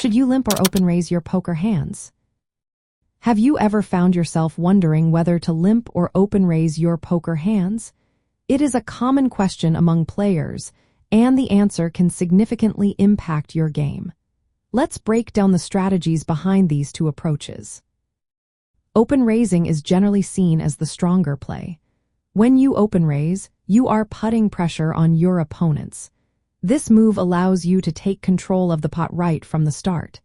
Should you limp or open raise your poker hands? Have you ever found yourself wondering whether to limp or open raise your poker hands? It is a common question among players, and the answer can significantly impact your game. Let's break down the strategies behind these two approaches. Open raising is generally seen as the stronger play. When you open raise, you are putting pressure on your opponents. This move allows you to take control of the pot right from the start.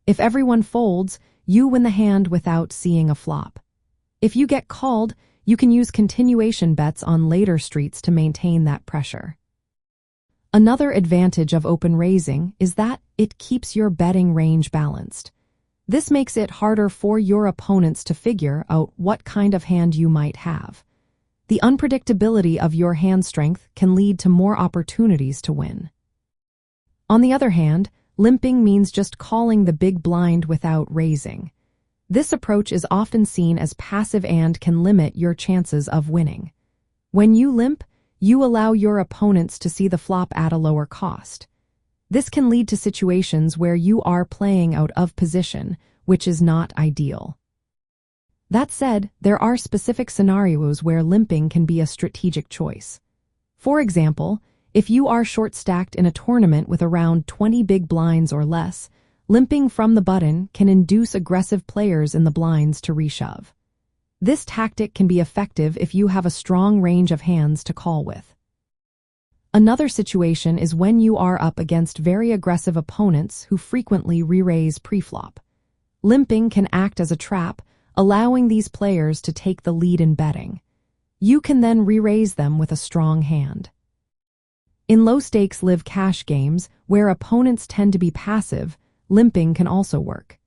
If everyone folds, you win the hand without seeing a flop. If you get called, you can use continuation bets on later streets to maintain that pressure. Another advantage of open raising is that it keeps your betting range balanced. This makes it harder for your opponents to figure out what kind of hand you might have. The unpredictability of your hand strength can lead to more opportunities to win. On the other hand, limping means just calling the big blind without raising. This approach is often seen as passive and can limit your chances of winning. When you limp, you allow your opponents to see the flop at a lower cost. This can lead to situations where you are playing out of position, which is not ideal. That said, there are specific scenarios where limping can be a strategic choice. For example, if you are short-stacked in a tournament with around 20 big blinds or less, limping from the button can induce aggressive players in the blinds to reshove. This tactic can be effective if you have a strong range of hands to call with. Another situation is when you are up against very aggressive opponents who frequently re-raise preflop. Limping can act as a trap, allowing these players to take the lead in betting. You can then re-raise them with a strong hand. In low-stakes live cash games, where opponents tend to be passive, limping can also work.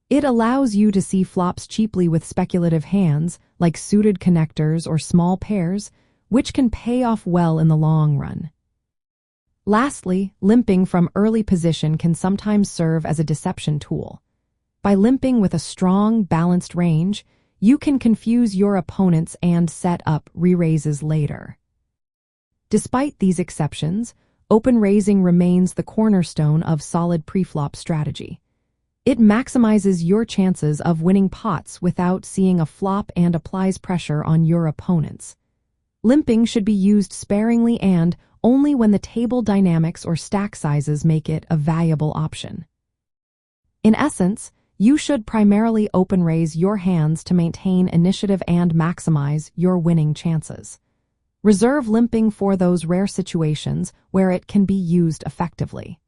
It allows you to see flops cheaply with speculative hands, like suited connectors or small pairs, which can pay off well in the long run. Lastly, limping from early position can sometimes serve as a deception tool. By limping with a strong, balanced range, you can confuse your opponents and set up re-raises later. Despite these exceptions, open raising remains the cornerstone of solid preflop strategy. It maximizes your chances of winning pots without seeing a flop and applies pressure on your opponents. Limping should be used sparingly and only when the table dynamics or stack sizes make it a valuable option. In essence, you should primarily open raise your hands to maintain initiative and maximize your winning chances. Reserve limping for those rare situations where it can be used effectively.